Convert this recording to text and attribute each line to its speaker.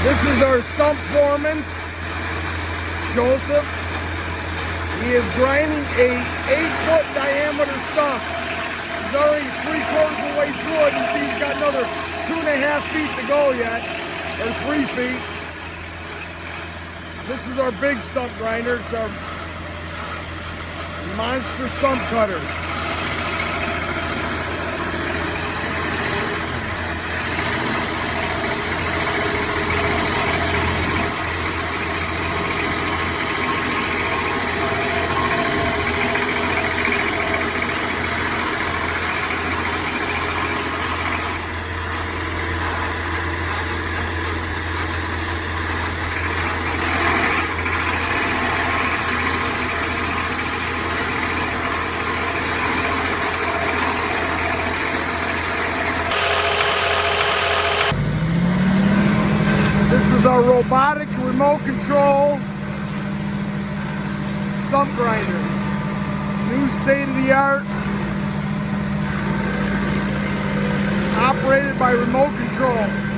Speaker 1: This is our stump foreman, Joseph. He is grinding a 8-foot diameter stump. He's already 3/4 of the way through it. You see he's got another 2.5 feet to go yet, or 3 feet. This is our big stump grinder. It's our monster stump cutter. This is our robotic remote control stump grinder. New state-of-the-art, operated by remote control.